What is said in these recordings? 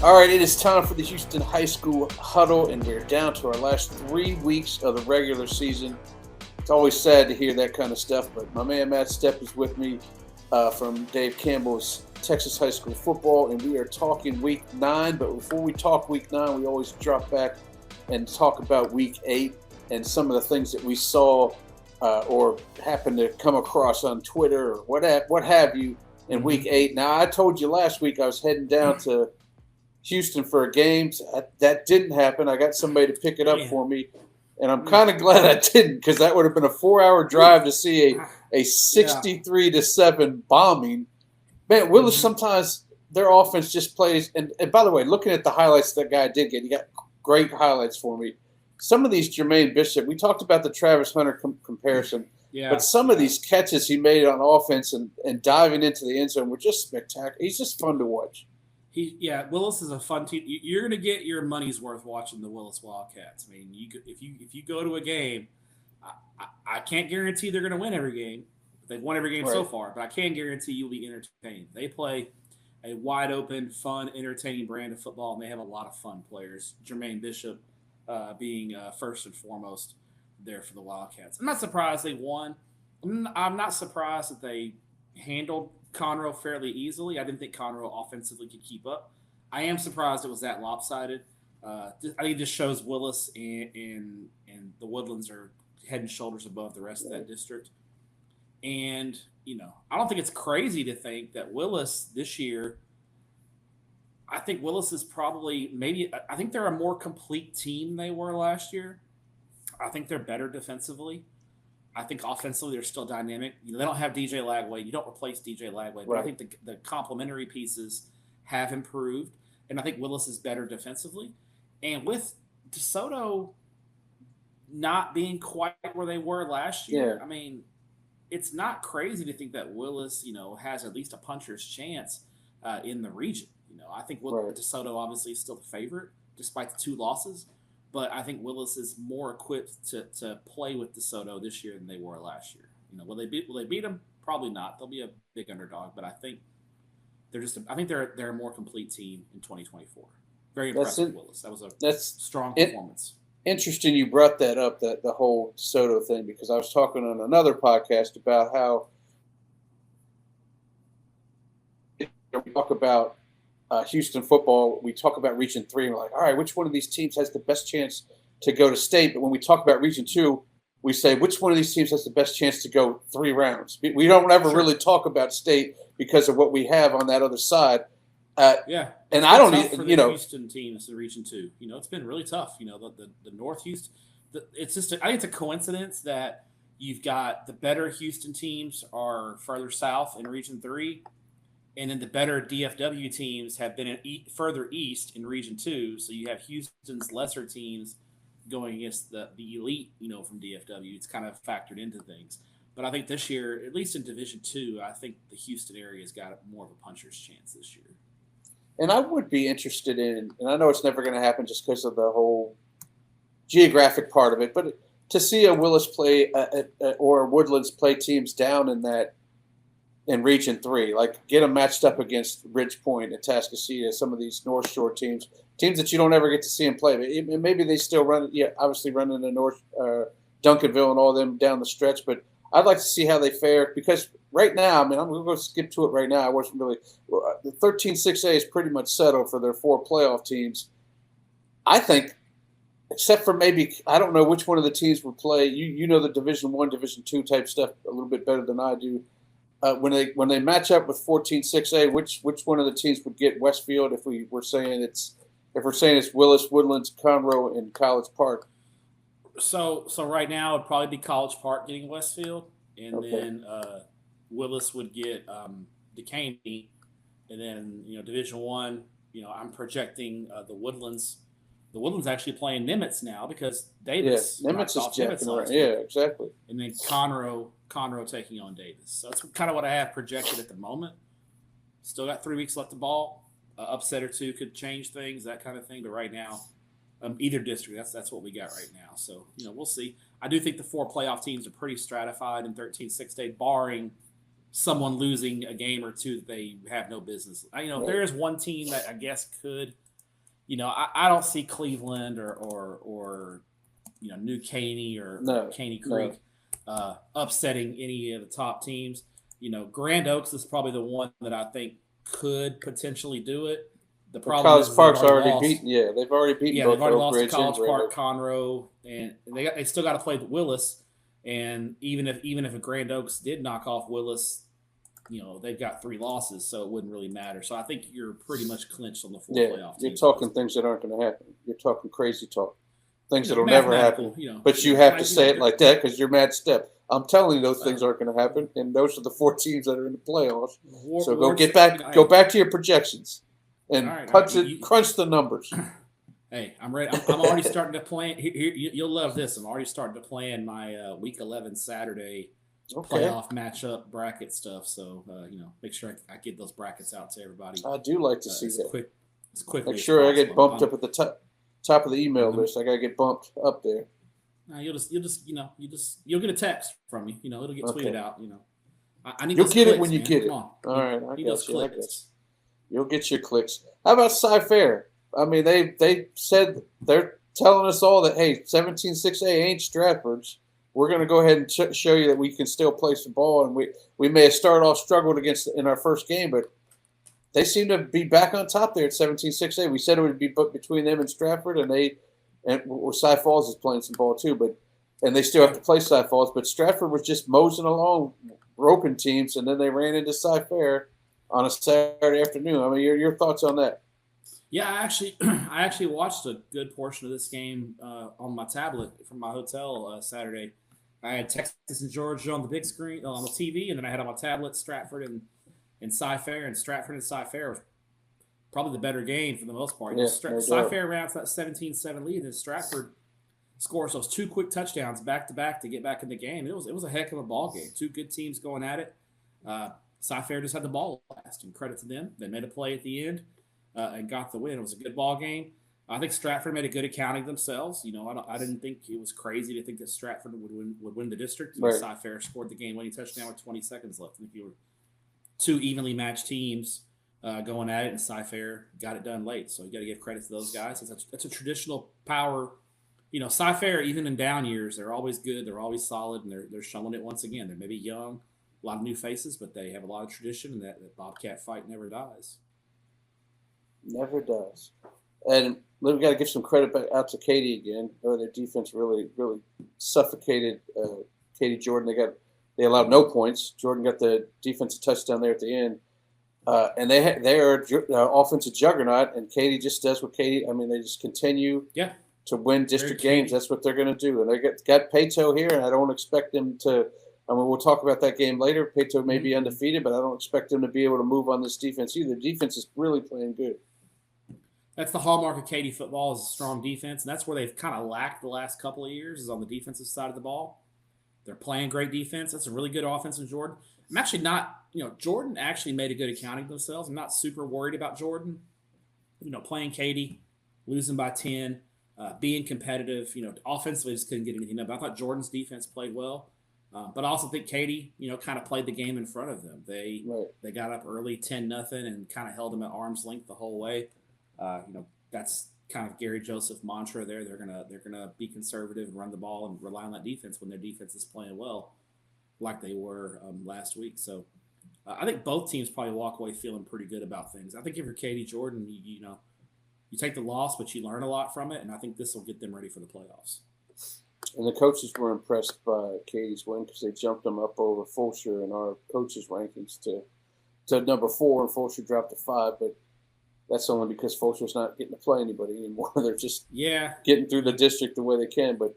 All right, it is time for the Houston High School Huddle, and we're down to our last 3 weeks of the regular season. It's always sad to hear that kind of stuff, but my man Matt Stepp is with me from Dave Campbell's Texas High School Football, and we are talking Week 9. But before we talk Week 9, we always drop back and talk about Week 8 and some of the things that we saw or happened to come across on Twitter or what have you in Week 8. Now, I told you last week I was heading down to Houston for a game. That didn't happen. I got somebody to pick it up for me, and I'm kind of glad I didn't, because that would have been a 4-hour drive to see a 63-7 bombing. Man, Willis, sometimes their offense just plays. And by the way, looking at the highlights that guy did get, he got great highlights for me. Some of these Jermaine Bishop, we talked about the Travis Hunter comparison, but some of these catches he made on offense and diving into the end zone were just spectacular. He's just fun to watch. Willis is a fun team. You're going to get your money's worth watching the Willis Wildcats. I mean, if you go to a game, I can't guarantee they're going to win every game. They've won every game so far, but I can guarantee you'll be entertained. They play a wide open, fun, entertaining brand of football, and they have a lot of fun players. Jermaine Bishop being first and foremost there for the Wildcats. I'm not surprised they won. I'm not surprised that they handled Conroe fairly easily. I didn't think Conroe offensively could keep up. I am surprised it was that lopsided. I think it just shows Willis and the Woodlands are head and shoulders above the rest of that district. And, I don't think it's crazy to think that Willis this year, I think Willis is probably I think they're a more complete team than they were last year. I think they're better defensively. I think offensively they're still dynamic. They don't have DJ Lagway. You don't replace DJ Lagway. But I think the complementary pieces have improved. And I think Willis is better defensively. And with DeSoto not being quite where they were last year, I mean, it's not crazy to think that Willis, has at least a puncher's chance in the region. I think DeSoto obviously is still the favorite despite the 2 losses. But I think Willis is more equipped to play with DeSoto this year than they were last year. Will they beat them? Probably not. They'll be a big underdog, but I think they're a more complete team in 2024. Very impressive, Willis. That was a strong performance. Interesting you brought that up, the whole DeSoto thing, because I was talking on another podcast about how we talk about Houston football, we talk about Region 3, and we're like, all right, which one of these teams has the best chance to go to state? But when we talk about Region 2, we say, which one of these teams has the best chance to go 3 rounds? We don't ever really talk about state because of what we have on that other side. And I don't even, Houston teams in Region 2. It's been really tough. The North Houston, it's just, I think it's a coincidence that you've got the better Houston teams are further south in Region 3. And then the better DFW teams have been further east in Region 2. So you have Houston's lesser teams going against the elite, from DFW. It's kind of factored into things. But I think this year, at least in Division 2, I think the Houston area has got more of a puncher's chance this year. And I would be interested in, and I know it's never going to happen just because of the whole geographic part of it, but to see a Willis play or Woodlands play teams down in Region 3, like get them matched up against Ridgepoint, Atascocita, some of these North Shore teams that you don't ever get to see them play. But maybe they still obviously running the North Duncanville and all of them down the stretch. But I'd like to see how they fare, because right now, I'm going to skip to it right now. I wasn't really – the 13-6A is pretty much settled for their 4 playoff teams. I think, except for maybe – I don't know which one of the teams would play. You know the Division 1, Division 2 type stuff a little bit better than I do. When they match up with 14-6A, which one of the teams would get Westfield if we're saying it's Willis, Woodlands, Conroe, and College Park? So right now it'd probably be College Park getting Westfield, and then Willis would get Decaney, and then Division 1. I'm projecting the Woodlands. The Woodlands actually playing Nimitz now because Davis. Yeah, Nimitz is jacking around. Yeah, exactly. And then Conroe taking on Davis. So that's kind of what I have projected at the moment. Still got 3 weeks left to ball. Upset or 2 could change things, that kind of thing. But right now, either district, that's what we got right now. So, we'll see. I do think the 4 playoff teams are pretty stratified in 13-6A, barring someone losing a game or 2 that they have no business. If there is one team that I guess could I don't see Cleveland or New Caney or Caney Creek upsetting any of the top teams. Grand Oaks is probably the one that I think could potentially do it. The problem College is Park's already beaten. Yeah, they've already beaten. Yeah, both they've already lost to Ridge College and Park, Conroe, and they still got to play Willis. And even if a Grand Oaks did knock off Willis, they've got 3 losses, so it wouldn't really matter. So I think you're pretty much clinched on the 4 playoff teams. You're talking things that aren't going to happen. You're talking crazy talk, things that'll never happen. But you have to say it like that because you're mad Stepp. I'm telling you, those things aren't going to happen, and those are the 4 teams that are in the playoffs. So go back to your projections, and crunch the numbers. Hey, I'm ready. I'm already starting to plan. You'll love this. I'm already starting to plan my Week 11 Saturday playoff matchup bracket stuff. So make sure I get those brackets out to everybody. I do like to see that. As quickly. Make sure I get bumped up at the top of the email list. I gotta get bumped up there. You'll get a text from me. It'll get tweeted out. I need. You'll get clicks, it when you man. get it. All right, I got you. You'll get your clicks. How about Cy-Fair? I mean, they said they're telling us all that, hey, 17-6A ain't Stratford's. We're going to go ahead and show you that we can still play some ball, and we may have started off struggled in our first game, but they seem to be back on top there at 17-6A. We said it would be between them and Stratford, and Cy Falls is playing some ball too, and they still have to play Cy Falls. But Stratford was just moseying along, roping teams, and then they ran into Cy-Fair on a Saturday afternoon. I mean, your thoughts on that? Yeah, I actually watched a good portion of this game on my tablet from my hotel Saturday. I had Texas and Georgia on the big screen on the TV, and then I had on my tablet Stratford and Cy-Fair, and Stratford and Cy-Fair was probably the better game for the most part. Yeah, Cy-Fair rounds that 17-7 lead, and Stratford scores those 2 quick touchdowns back to back to get back in the game. It was a heck of a ball game. 2 good teams going at it. Cy-Fair just had the ball last, and credit to them. They made a play at the end. And got the win. It was a good ball game. I think Stratford made a good accounting themselves. I didn't think it was crazy to think that Stratford would win the district. Right. Cy-Fair scored the game-winning touchdown with 20 seconds left. I think you were 2 evenly matched teams going at it, and Cy-Fair got it done late. So you got to give credit to those guys. That's a traditional power. Cy-Fair, even in down years, they're always good. They're always solid, and they're showing it once again. They're maybe young, a lot of new faces, but they have a lot of tradition, and that Bobcat fight never dies. Never does. And we've got to give some credit back out to Katie again. Their defense really, really suffocated Katie Jordan. They allowed no points. Jordan got the defensive touchdown there at the end. And they are offensive juggernaut, and Katie just does what Katie – I mean, they just continue to win district games. That's what they're going to do. And they got Pato here, and I don't expect them to – I mean, we'll talk about that game later. Pato may be undefeated, but I don't expect them to be able to move on this defense either. The defense is really playing good. That's the hallmark of Katy football is a strong defense, and that's where they've kind of lacked the last couple of years is on the defensive side of the ball. They're playing great defense. That's a really good offense in Jordan. I'm actually not, Jordan actually made a good accounting of themselves. I'm not super worried about Jordan. Playing Katy, losing by 10, being competitive. Offensively just couldn't get anything done. But I thought Jordan's defense played well. But I also think Katy, kind of played the game in front of them. They got up early 10-0 and kind of held them at arm's length the whole way. That's kind of Gary Joseph mantra there. They're gonna be conservative and run the ball and rely on that defense when their defense is playing well, like they were last week. So I think both teams probably walk away feeling pretty good about things. I think if you're Katy Jordan, you take the loss, but you learn a lot from it, and I think this will get them ready for the playoffs. And the coaches were impressed by Katie's win because they jumped them up over Fulshear in our coaches' rankings to number 4, and Fulshear dropped to 5, but that's only because Fulshear's not getting to play anybody anymore. They're just getting through the district the way they can. But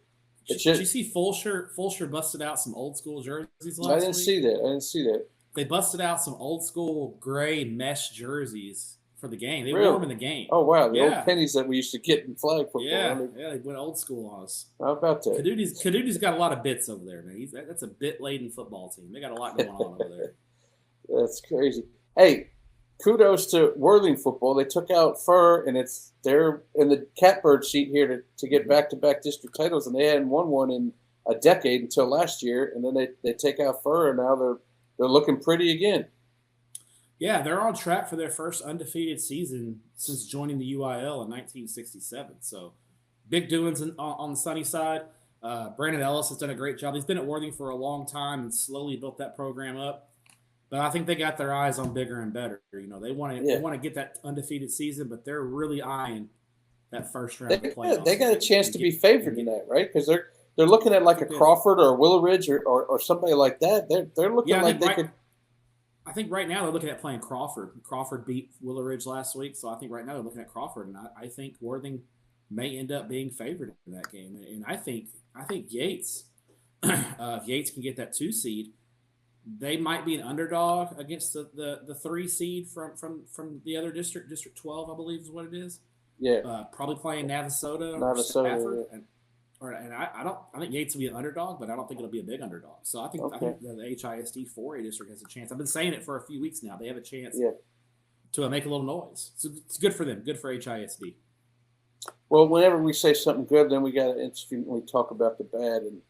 did you see Fulshear busted out some old school jerseys last week? I didn't see that. They busted out some old school gray mesh jerseys for the game. They wore them in the game. Oh, wow. The old pennies that we used to get in flag football. Yeah, they went old school on us. How about that? Caduti's got a lot of bits over there, man. That's a bit-laden football team. They got a lot going on over there. That's crazy. Hey, kudos to Worthing football. They took out Fur, and they're in the catbird seat here to get back-to-back district titles, and they hadn't won one in a decade until last year, and then they take out Fur, and now they're looking pretty again. Yeah, they're on track for their first undefeated season since joining the UIL in 1967. So big doings on the sunny side. Brandon Ellis has done a great job. He's been at Worthing for a long time and slowly built that program up. But I think they got their eyes on bigger and better. They want to get that undefeated season, but they're really eyeing that first round of the playoffs. They got a chance to be favored in that, right? Because they're looking at like a Crawford or a Willow Ridge or somebody like that. They're looking like they could. I think right now they're looking at playing Crawford. Crawford beat Willow Ridge last week, so I think right now they're looking at Crawford, and I think Worthing may end up being favored in that game. And I think Yates, if Yates can get that 2 seed, they might be an underdog against the 3 seed from the other district, District 12, I believe is what it is. Yeah, probably playing Navasota or Stafford. Yeah. I think Yates will be an underdog, but I don't think it'll be a big underdog. So I think the HISD 4A district has a chance. I've been saying it for a few weeks now. They have a chance to make a little noise. So it's good for them. Good for HISD. Well, whenever we say something good, then we got to instantly talk about the bad. And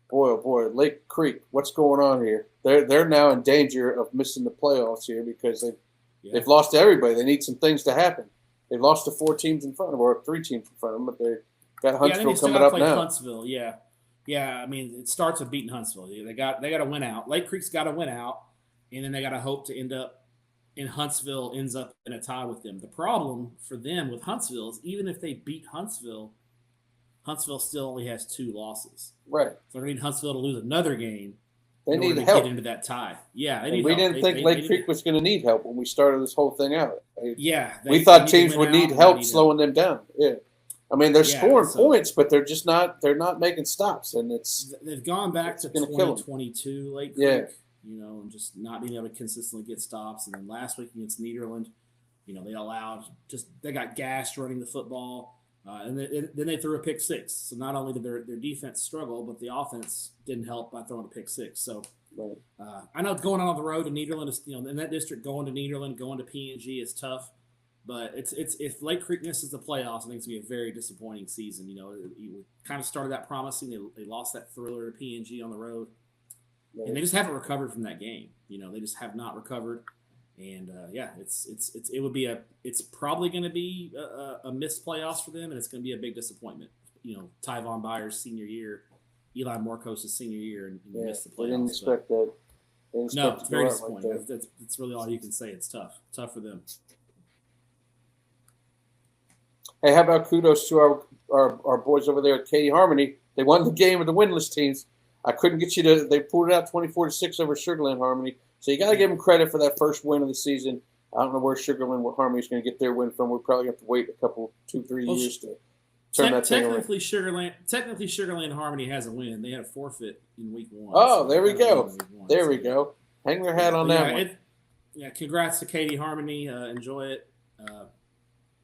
boy, oh boy, Lake Creek, what's going on here? They're now in danger of missing the playoffs here because they've lost to everybody. They need some things to happen. They've lost to 4 teams in front of them, or 3 teams in front of them, but they got Huntsville coming up now. Huntsville, yeah. I mean, it starts with beating Huntsville. They got to win out. Lake Creek's got to win out, and then they got to hope to end up in Huntsville ends up in a tie with them. The problem for them with Huntsville is even if they beat Huntsville still only has 2 losses. Right. So they're going to need Huntsville to lose another game. They need help. Get into that tie. Yeah, we didn't think Lake Creek was going to need help when we started this whole thing out. We thought teams would need help slowing them down. Yeah. I mean, they're scoring points, but they're just not. They're not making stops, and they've gone back to 2022 Lake Creek, and just not being able to consistently get stops. And then last week against Nederland, they got gashed running the football, and then they threw a pick 6. So not only did their defense struggle, but the offense didn't help by throwing a pick 6. So I know going on the road to Nederland is in that district, going to Nederland, going to PNG is tough. But it's if Lake Creek misses the playoffs, I think it's going to be a very disappointing season. We kind of started that promising. They lost that thriller to PNG on the road, and they just haven't recovered from that game. They just have not recovered. And it's probably going to be a missed playoffs for them, and it's going to be a big disappointment. Tyvon Byers' senior year, Eli Morkos' senior year, and missed the playoffs. They didn't expect that. No, it's very disappointing. Like that's really all you can say. It's tough for them. Hey, how about kudos to our boys over there at Katie Harmony? They won the game of the winless teams. I couldn't get you to – they pulled it out 24-6 over Sugarland Harmony. So you got to give them credit for that first win of the season. I don't know where Sugarland Harmony is going to get their win from. We're probably going to have to wait a couple, 2-3 years to turn that thing around. Technically, Sugarland Harmony has a win. They had a forfeit in week 1. Oh, so there we go. There we go. Hang their hat on that one. Congrats to Katie Harmony. Enjoy it.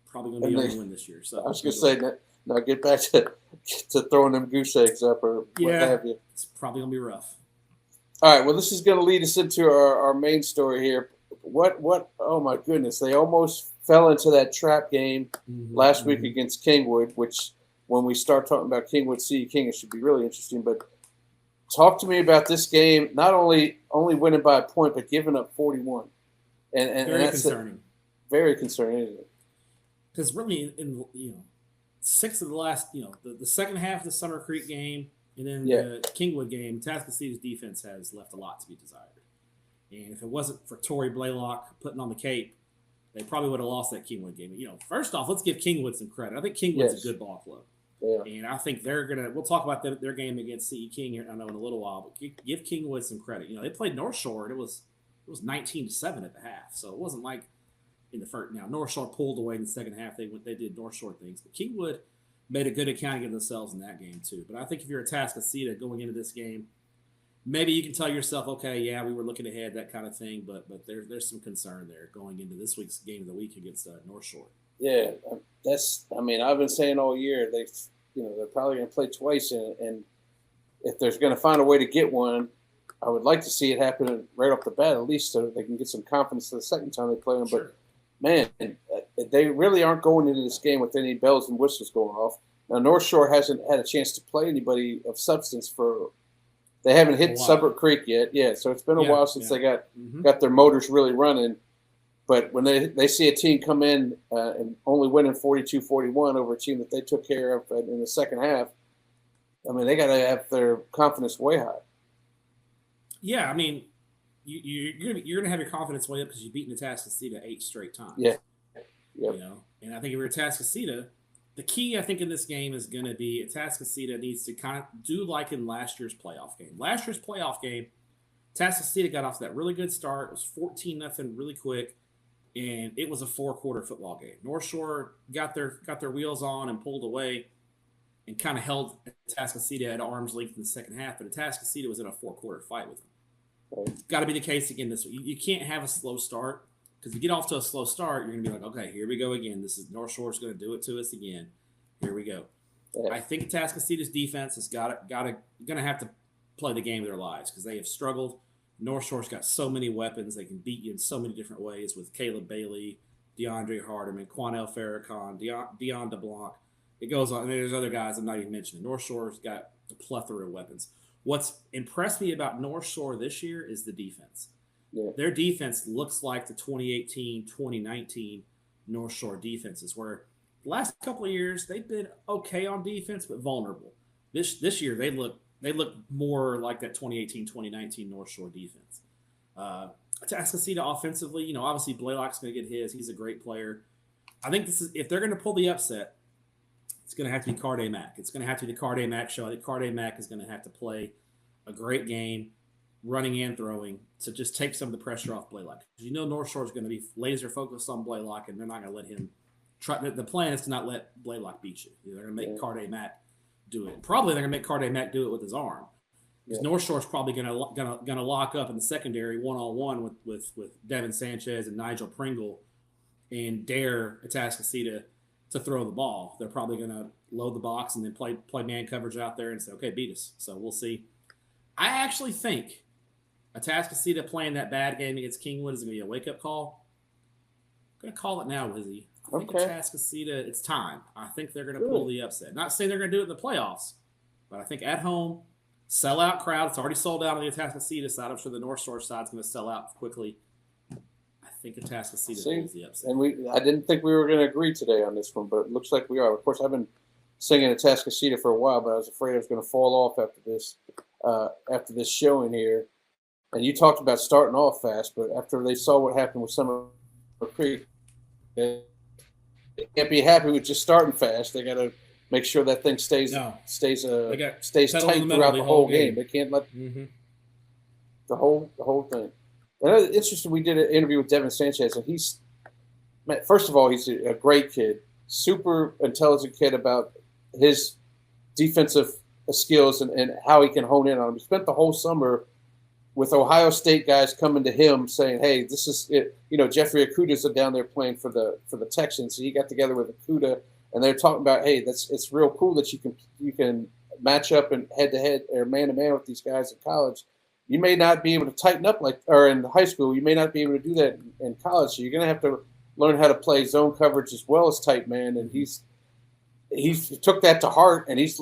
Probably going to be able to win this year. So I was going to say, now get back to throwing them goose eggs up or what have you. It's probably going to be rough. All right, well, this is going to lead us into our main story here. What? Oh, my goodness. They almost fell into that trap game last week against Kingwood, which when we start talking about Kingwood CE King, it should be really interesting. But talk to me about this game, not only winning by a point, but giving up 41. And very concerning. Very concerning, isn't it? Because really, in 6 of the last, the second half of the Summer Creek game and then the Kingwood game, Atascocita's defense has left a lot to be desired. And if it wasn't for Tori Blaylock putting on the cape, they probably would have lost that Kingwood game. First off, let's give Kingwood some credit. I think Kingwood's a good ball club. Yeah. And I think they're going to – we'll talk about their game against CE King here, I know, in a little while. But give Kingwood some credit. They played North Shore, and it was 19-7 at the half. So it wasn't like – in the first. Now, North Shore pulled away in the second half. They did North Shore things. But Kingwood made a good accounting of themselves in that game, too. But I think if you're Atascocita going into this game, maybe you can tell yourself, okay, yeah, we were looking ahead, that kind of thing. But there's some concern there going into this week's game of the week against North Shore. Yeah, I've been saying all year, they're probably going to play twice. And if there's going to find a way to get one, I would like to see it happen right off the bat, at least so they can get some confidence the second time they play them. Sure. But man, they really aren't going into this game with any bells and whistles going off. Now, North Shore hasn't had a chance to play anybody of substance they haven't hit Suburb Creek yet. Yeah, so it's been a while since they got their motors really running. But when they see a team come in and only winning 42-41 over a team that they took care of in the second half, I mean, they got to have their confidence way high. Yeah, I mean, you're gonna have your confidence way up because you've beaten Atascocita 8 straight times. Yeah. Yep. And I think if you're Atascocita, the key I think in this game is going to be Atascocita needs to kind of do like in last year's playoff game. Last year's playoff game, Atascocita got off to that really good start. It was 14-0 really quick, and it was a 4-quarter football game. North Shore got their wheels on and pulled away and kind of held Atascocita at arm's length in the second half, but Atascocita was in a 4-quarter fight with them. Right. Got to be the case again this week. You can't have a slow start. Because if you get off to a slow start, you're going to be like, okay, here we go again. This is North Shore's going to do it to us again. Here we go. Yeah. I think Atascocita's defense is going to have to play the game of their lives because they have struggled. North Shore's got so many weapons. They can beat you in so many different ways with Caleb Bailey, DeAndre Hardiman, Quanell Farrakhan, Dion DeBlanc. It goes on. And there's other guys I'm not even mentioning. North Shore's got a plethora of weapons. What's impressed me about North Shore this year is the defense. Yeah. Their defense looks like the 2018, 2019 North Shore defenses, where the last couple of years they've been okay on defense but vulnerable. This year they look more like that 2018, 2019 North Shore defense. Atascocita offensively, obviously Blaylock's going to get his. He's a great player. I think this is if they're going to pull the upset, it's going to have to be Carday Mack. It's going to have to be the Carday Mack show. I think Carday Mack is going to have to play a great game, running and throwing, to just take some of the pressure off Blaylock. North Shore is going to be laser focused on Blaylock, and they're not going to let him try. The plan is to not let Blaylock beat you. They're going to make Carday Mack do it. Probably they're going to make Carday Mack do it with his arm. Because North Shore is probably going to lock up in the secondary one-on-one with Devin Sanchez and Nigel Pringle and dare Atascocita to throw the ball. They're probably going to load the box and then play man coverage out there and say, okay, beat us. So we'll see. I actually think Atascocita playing that bad game against Kingwood is going to be a wake-up call. I'm going to call it now, Lizzie. I think Atascocita, it's time. I think they're going to pull the upset. Not saying they're going to do it in the playoffs, but I think at home, sell-out crowd. It's already sold out on the Atascocita side. I'm sure the North Shore side is going to sell out quickly. I think Atascocita pulls the upset. And I didn't think we were going to agree today on this one, but it looks like we are. Of course, I've been singing Atascocita for a while, but I was afraid I was going to fall off after this showing here. And you talked about starting off fast, but after they saw what happened with Summer Creek, they can't be happy with just starting fast. They got to make sure that thing stays tight throughout the whole game. They can't let the whole thing. And it's interesting. We did an interview with Devin Sanchez, and first of all, he's a great kid, super intelligent kid about his defensive skills and how he can hone in on them. He spent the whole summer with Ohio State guys coming to him saying, hey, this is it. Jeffrey Akuta's down there playing for the Texans. So he got together with Akuta, and they're talking about, hey, it's real cool that you can match up and head-to-head or man-to-man with these guys in college. You may not be able to tighten up or in high school. You may not be able to do that in college. So you're going to have to learn how to play zone coverage as well as tight man. And he took that to heart, and he's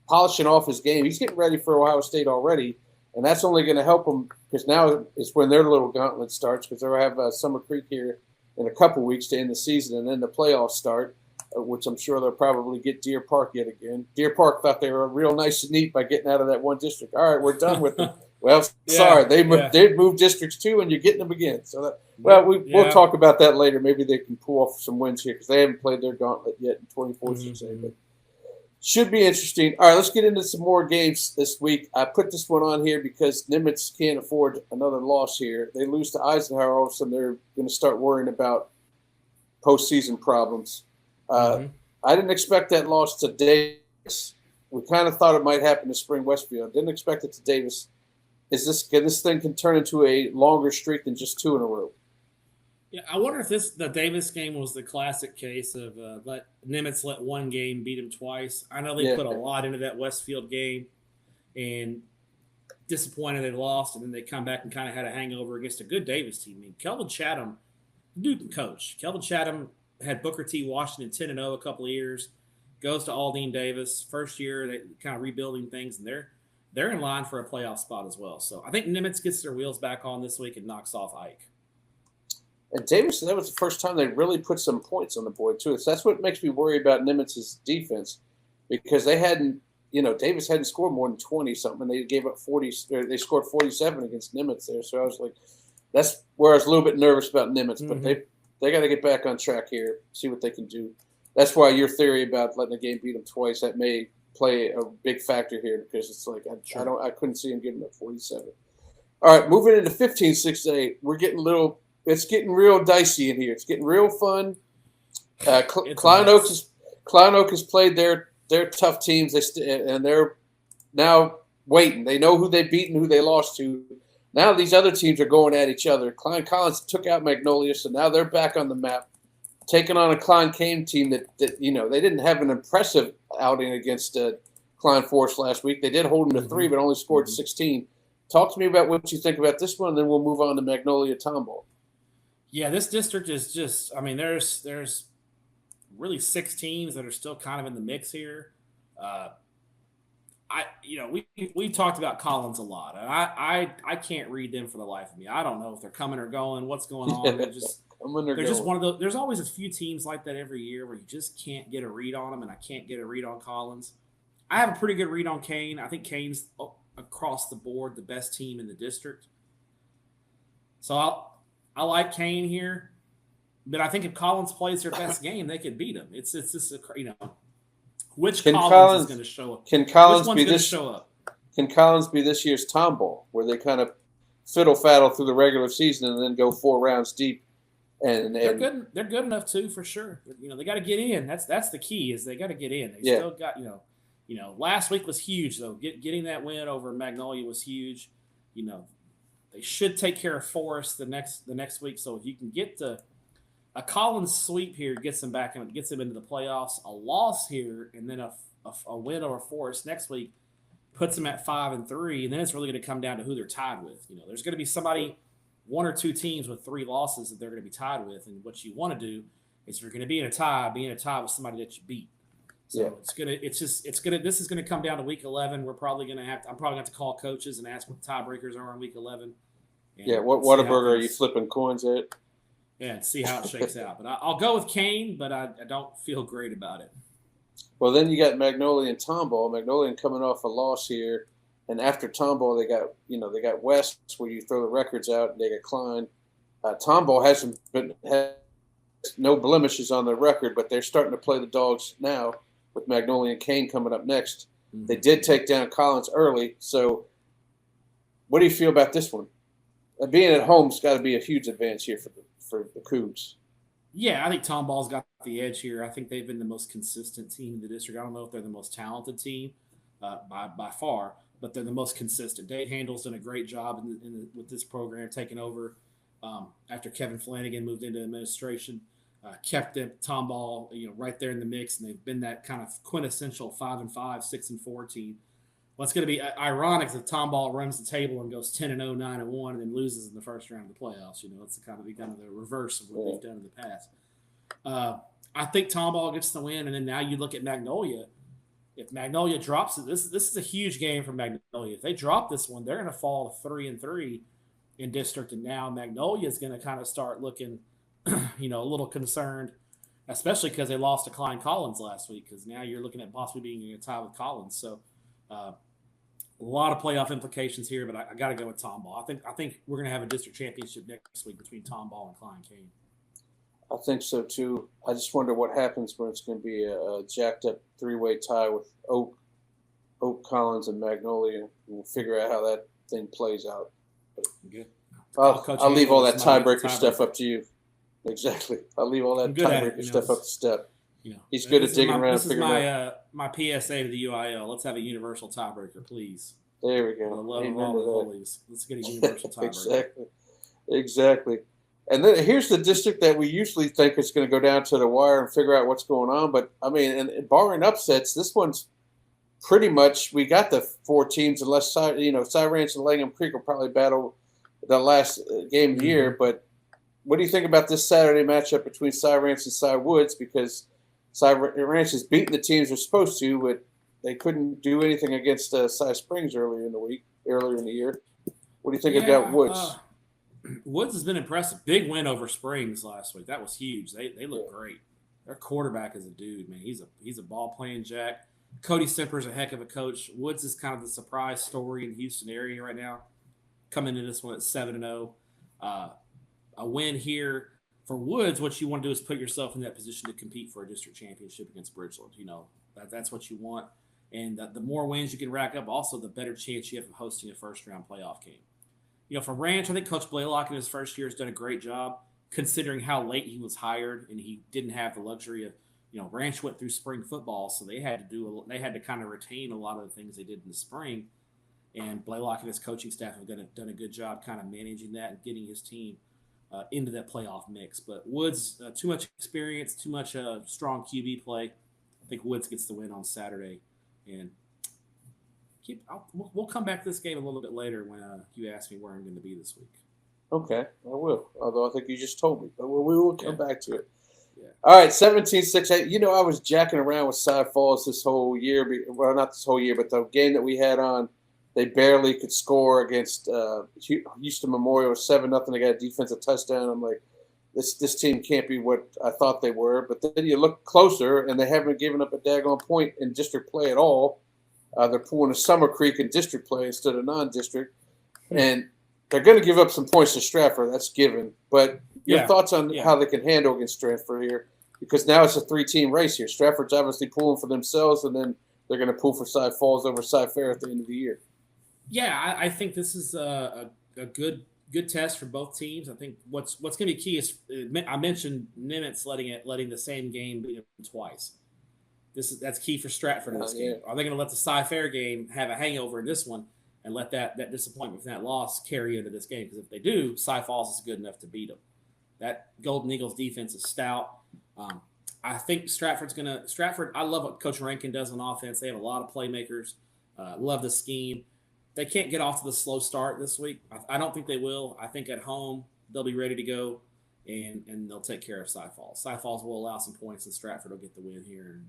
polishing off his game. He's getting ready for Ohio State already. And that's only going to help them because now is when their little gauntlet starts because they'll have Summer Creek here in a couple weeks to end the season, and then the playoffs start, which I'm sure they'll probably get Deer Park yet again. Deer Park thought they were real nice and neat by getting out of that one district. All right, we're done with them. Well, sorry, they moved districts too, and you're getting them again. So, we'll talk about that later. Maybe they can pull off some wins here because they haven't played their gauntlet yet in 24-6. But should be interesting. All right, let's get into some more games this week. I put this one on here because Nimitz can't afford another loss here. They lose to Eisenhower, all of a sudden they're going to start worrying about postseason problems. I didn't expect that loss to Davis. We kind of thought it might happen to Spring Westfield. Didn't expect it to Davis. Can this thing turn into a longer streak than just 2 in a row? Yeah, I wonder if the Davis game was the classic case of Nimitz let one game beat him twice. I know they put a lot into that Westfield game and disappointed they lost, and then they come back and kind of had a hangover against a good Davis team. I mean, Kelvin Chatham, dude can coach. Kelvin Chatham had Booker T. Washington 10-0 a couple of years, goes to Aldine Davis. First year, they kind of rebuilding things, and they're in line for a playoff spot as well. So I think Nimitz gets their wheels back on this week and knocks off Ike. And Davis, that was the first time they really put some points on the board, too. So that's what makes me worry about Nimitz's defense, because they hadn't, Davis hadn't scored more than 20-something, and they gave up 40, or they scored 47 against Nimitz there. So I was like, that's where I was a little bit nervous about Nimitz, but they got to get back on track here, see what they can do. That's why your theory about letting the game beat them twice, that may play a big factor here, because it's like I couldn't see him giving up 47. All right, moving into 15-6A, we're getting it's getting real dicey in here. It's getting real fun. Klein Oak has played their tough teams, and they're now waiting. They know who they beat and who they lost to. Now these other teams are going at each other. Klein Collins took out Magnolia, so now they're back on the map, taking on a Klein Kane team that they didn't have an impressive outing against Klein Forest last week. They did hold them to 3, but only scored 16. Talk to me about what you think about this one, and then we'll move on to Magnolia Tomball. Yeah, this district is just, there's really 6 teams that are still kind of in the mix here. We talked about Collins a lot, and I can't read them for the life of me. I don't know if they're coming or going, what's going on. They're just one of those. There's always a few teams like that every year where you just can't get a read on them, and I can't get a read on Collins. I have a pretty good read on Kane. I think Kane's across the board the best team in the district. So I like Kane here, but I think if Collins plays their best game, they could beat him. It's just which Collins is going to show up. Can Collins be this? Show up? Can Collins be this year's Tomball, where they kind of fiddle faddle through the regular season and then go 4 rounds deep? And they're good. They're good enough too, for sure. They got to get in. That's the key. Is they got to get in. They still got last week was huge though. Getting that win over Magnolia was huge. They should take care of Forest the next week. So if you can get a Collins sweep here, gets them back and gets them into the playoffs. A loss here and then a win over Forest next week puts them at 5-3, and then it's really going to come down to who they're tied with. There's going to be somebody, 1 or 2 teams with 3 losses that they're going to be tied with, and what you want to do is if you're going to be in a tie with somebody that you beat. So this is going to come down to week 11. I'm probably going to have to call coaches and ask what the tiebreakers are on week 11. What Whataburger are you flipping coins at? Yeah, and see how it shakes out. But I'll go with Kane, but I don't feel great about it. Well, then you got Magnolia and Tomball. Magnolia coming off a loss here, and after Tomball, they got West, where you throw the records out, and they got Klein. Tomball has no blemishes on their record, but they're starting to play the dogs now with Magnolia and Kane coming up next. Mm-hmm. They did take down Collins early, so what do you feel about this one? Being at home's got to be a huge advance here for the Cougs. Yeah, I think Tomball's got the edge here. I think they've been the most consistent team in the district. I don't know if they're the most talented team by far, but they're the most consistent. Dave Handel's done a great job with this program, taking over after Kevin Flanagan moved into administration. Kept them Tomball, right there in the mix, and they've been that kind of quintessential 5-5, 6-4 team. Well, it's going to be ironic if Tomball runs the table and goes 10-0, 9-1, and then loses in the first round of the playoffs. It's kind of the reverse of what they've done in the past. I think Tomball gets the win, and then now you look at Magnolia. If Magnolia drops it, this is a huge game for Magnolia. If they drop this one, they're going to fall to 3-3 in district, and now Magnolia is going to kind of start looking, a little concerned, especially because they lost to Klein Collins last week. Because now you're looking at possibly being in a tie with Collins. So a lot of playoff implications here, but I got to go with Tomball. I think we're going to have a district championship next week between Tomball and Klein Kane. I think so too. I just wonder what happens when it's going to be a jacked up 3-way tie with Oak, Collins, and Magnolia. We'll figure out how that thing plays out. Good. I'll leave all that tiebreaker stuff up to you. Exactly. I'll leave all that tiebreaker stuff up to Stepp. He's good at digging around and figuring out. My PSA to the UIL. Let's have a universal tiebreaker, please. There we go. For the love of all the holies. Let's get a universal tiebreaker. Exactly. And then here's the district that we usually think is going to go down to the wire and figure out what's going on. But, and barring upsets, this one's pretty much – we got the 4 teams unless, Cy Ranch and Langham Creek will probably battle the last game of the year. But what do you think about this Saturday matchup between Cy Ranch and Cy Woods? Because Cy Ranch has beaten the teams they're supposed to, but they couldn't do anything against Cy Springs earlier in the year. What do you think about Woods? Woods has been impressive. Big win over Springs last week. That was huge. They look great. Their quarterback is a dude, man. He's a ball playing jack. Cody Semper's a heck of a coach. Woods is kind of the surprise story in the Houston area right now. Coming into this one at 7-0. A win here for Woods. What you want to do is put yourself in that position to compete for a district championship against Bridgeland. That's what you want. And the more wins you can rack up, also the better chance you have of hosting a first-round playoff game. For Ranch, I think Coach Blaylock in his first year has done a great job considering how late he was hired and he didn't have the luxury of, Ranch went through spring football, so they had to kind of retain a lot of the things they did in the spring. And Blaylock and his coaching staff have done a good job kind of managing that and getting his team into that playoff mix. But Woods, too much experience, too much strong QB play. I think Woods gets the win on Saturday. And we'll come back to this game a little bit later when you ask me where I'm going to be this week. Okay, I will. Although I think you just told me, but we will come back to it. Yeah. All right, 17-6. I was jacking around with Cy Falls this whole year. Well, not this whole year, but the game that we had on, they barely could score against Houston Memorial 7-0. They got a defensive touchdown. I'm like, this team can't be what I thought they were. But then you look closer, and they haven't given up a daggone point in district play at all. They're pulling a Summer Creek in district play instead of non-district. And they're going to give up some points to Stratford. That's given. But your thoughts on how they can handle against Stratford here? Because now it's a 3-team race here. Stratford's obviously pulling for themselves, and then they're going to pull for Cy Falls over Cy Fair at the end of the year. Yeah, I think this is a good test for both teams. I think what's going to be key is I mentioned Nimitz letting the same game beat them twice. That's key for Stratford in this game. Are they going to let the Cy Fair game have a hangover in this one and let that disappointment from that loss carry into this game? Because if they do, Cy Falls is good enough to beat them. That Golden Eagles defense is stout. I think Stratford. I love what Coach Rankin does on offense. They have a lot of playmakers. Love the scheme. They can't get off to the slow start this week. I don't think they will. I think at home they'll be ready to go, and they'll take care of Cy Falls. Cy Falls will allow some points, and Stratford will get the win here. And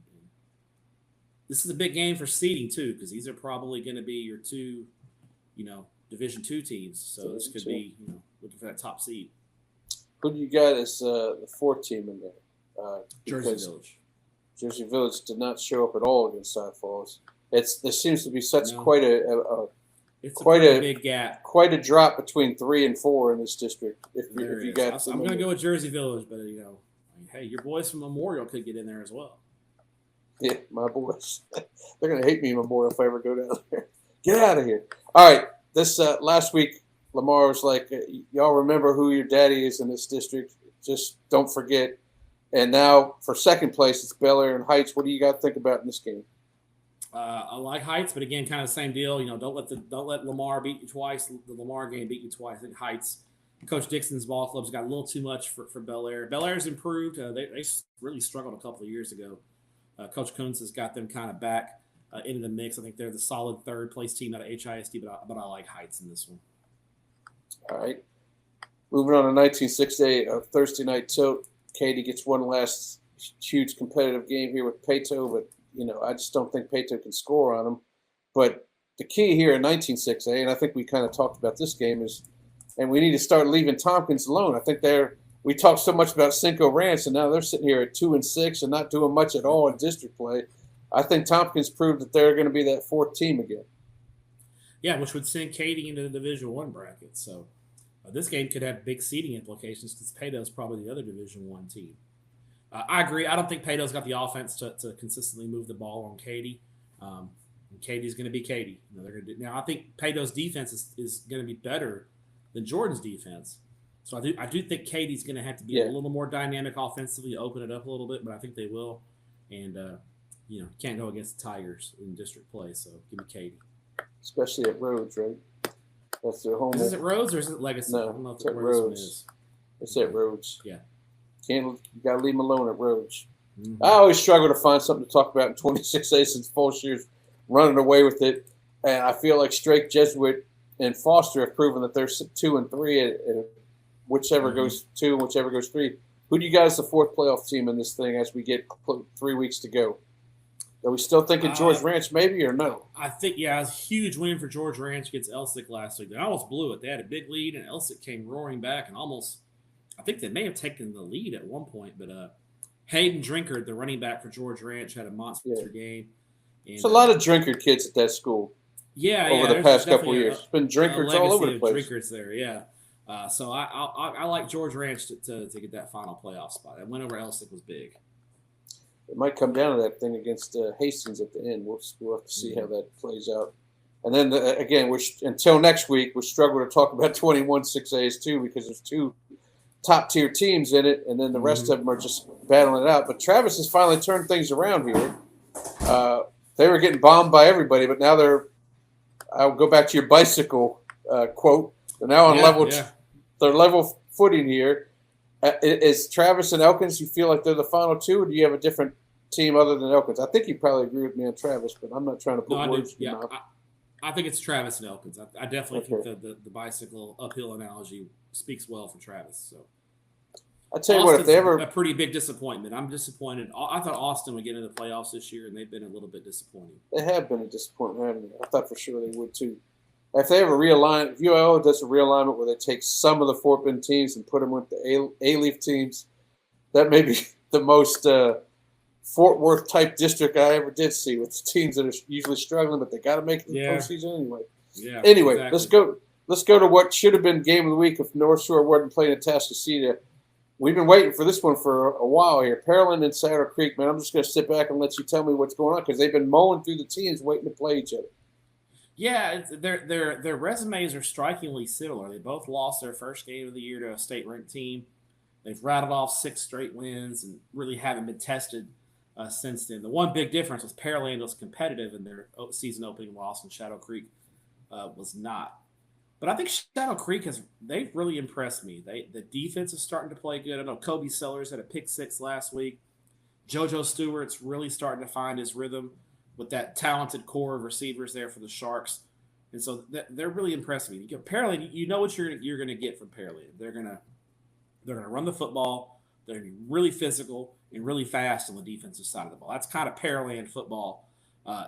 this is a big game for seeding too, because these are probably going to be your two, Division II teams. So this could be, looking for that top seed. Who do you got as the fourth team in there? Jersey Village. Jersey Village did not show up at all against Cy Falls. There seems to be quite a big gap. Quite a drop between 3 and 4 in this district. I'm going to go with Jersey Village, but hey, your boys from Memorial could get in there as well. Yeah, my boys. They're going to hate me in Memorial if I ever go down there. Get out of here. All right, this last week, Lamar was like, y'all remember who your daddy is in this district. Just don't forget. And now for second place, it's Bel Air and Heights. What do you got to think about in this game? I like Heights, but again, kind of the same deal. Don't let Lamar beat you twice. The Lamar game beat you twice. I think Heights. Coach Dixon's ball club's got a little too much for Bel Air. Bel Air's improved. They really struggled a couple of years ago. Coach Kuntz has got them kind of back into the mix. I think they're the solid third place team out of HISD, but I like Heights in this one. All right. Moving on to 19-6 Thursday night tilt. Katy gets one last huge competitive game here with Pato, but I just don't think Pato can score on them. But the key here in 19-6A, and I think we kind of talked about this game, is, and we need to start leaving Tompkins alone. I think we talked so much about Cinco Ranch, and now they're sitting here at 2-6 and not doing much at all in district play. I think Tompkins proved that they're going to be that fourth team again. Yeah, which would send Katy into the Division I bracket. So this game could have big seeding implications because Pato's probably the other Division I team. I agree. I don't think Pato's got the offense to consistently move the ball on Katy. Katy's going to be Katy. Now, I think Pato's defense is going to be better than Jordan's defense. So I do think Katy's going to have to be a little more dynamic offensively, open it up a little bit, but I think they will. And, can't go against the Tigers in district play, so give me Katy. Especially at Rhodes, right? That's their home. Is it Rhodes or is it Legacy? No, I don't know it's at Rhodes. It's at Rhodes. Yeah. You got to leave them alone at Rhodes. Mm-hmm. I always struggle to find something to talk about in 26A since Fulshier's running away with it. And I feel like Strake, Jesuit, and Foster have proven that they're 2 and 3 at whichever goes 2 and whichever goes 3. Who do you got as the fourth playoff team in this thing as we get 3 weeks to go? Are we still thinking George Ranch maybe or no? I think, yeah, it was a huge win for George Ranch against Elsick last week. They almost blew it. They had a big lead, and Elsick came roaring back and almost – I think they may have taken the lead at one point. But Hayden Drinkard, the running back for George Ranch, had a monster game. And, there's a lot of Drinkard kids at that school. Yeah, over the past couple of years. It's been Drinkards all over the place. Drinkards there, yeah. So I like George Ranch to get that final playoff spot. That win over Elsick was big. It might come down to that thing against Hastings at the end. We'll have to see how that plays out. And then, again, until next week, we're struggling to talk about 21-6As because there's two top-tier teams in it, and then the rest of them are just battling it out. But Travis has finally turned things around here. They were getting bombed by everybody, but now I'll go back to your bicycle quote. They're now on they're level footing here. Is Travis and Elkins, you feel like they're the final two, or do you have a different team other than Elkins? I think you probably agree with me on Travis, but I'm not trying to put words in your mouth. I think it's Travis and Elkins. I definitely think the bicycle uphill analogy speaks well for Travis. So I tell you what, if they ever a pretty big disappointment. I'm disappointed. I thought Austin would get into the playoffs this year, and they've been a little bit disappointing. They have been a disappointment, haven't they? I thought for sure they would too. If they ever realign, if UIL does a realignment where they take some of the Fort Bend teams and put them with the A-Leaf teams, that may be the most Fort Worth type district I ever did see, with teams that are usually struggling, but they got to make it to the postseason anyway. Yeah. Anyway, exactly. let's go to what should have been game of the week if North Shore wasn't playing Atascocita. We've been waiting for this one for a while here. Pearland and Saddle Creek, man. I'm just going to sit back and let you tell me what's going on because they've been mowing through the teams waiting to play each other. Yeah, their resumes are strikingly similar. They both lost their first game of the year to a state-ranked team. They've rattled off 6 straight wins and really haven't been tested since then. The one big difference was Pearland was competitive in their season opening loss, and Shadow Creek was not. But I think Shadow Creek they've really impressed me. The defense is starting to play good. I know Kobe Sellers had a pick 6 last week. JoJo Stewart's really starting to find his rhythm with that talented core of receivers there for the Sharks. And so they're really impressing me. Pearland, you know what you're going to get from Pearland. They're going to run the football. They're going to be really physical and really fast on the defensive side of the ball. That's kind of Pearland football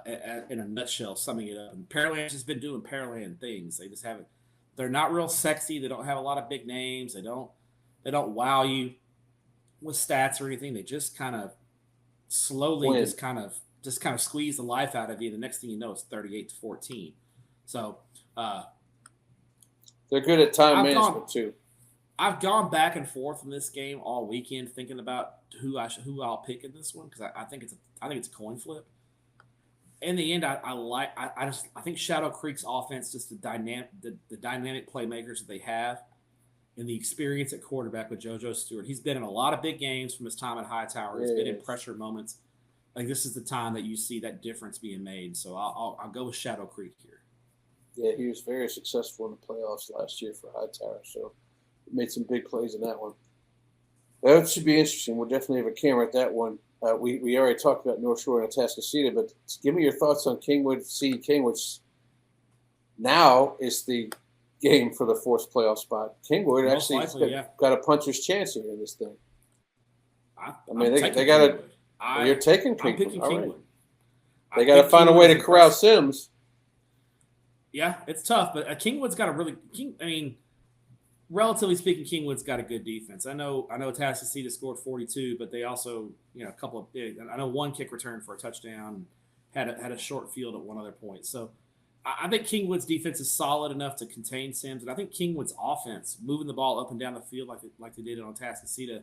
in a nutshell, summing it up. And Pearland's just been doing Pearland things. They just haven't. They're not real sexy. They don't have a lot of big names. They don't wow you with stats or anything. They just kind of slowly just kind of squeeze the life out of you. The next thing you know, it's 38-14. So they're good at time management too. I've gone back and forth in this game all weekend, thinking about who I'll pick in this one because I think it's a coin flip. In the end, I think Shadow Creek's offense, just the dynamic playmakers that they have, and the experience at quarterback with JoJo Stewart. He's been in a lot of big games from his time at Hightower. He's been in pressure moments. Like this is the time that you see that difference being made. So I'll go with Shadow Creek here. Yeah, he was very successful in the playoffs last year for Hightower. So he made some big plays in that one. That should be interesting. We'll definitely have a camera at that one. We already talked about North Shore and Atascocita, but give me your thoughts on Kingwood. Which now is the game for the 4th playoff spot. Kingwood actually got a puncher's chance here in this thing. They got to. You're taking Kingwood. I'm picking Kingwood. Right. They got to find a way to corral Sims. Yeah, it's tough, but Kingwood's got relatively speaking, Kingwood's got a good defense. I know Atascocita scored 42, but they also, a couple of big. I know one kick return for a touchdown, had a short field at one other point. So I think Kingwood's defense is solid enough to contain Sims, and I think Kingwood's offense, moving the ball up and down the field like they did on Atascocita,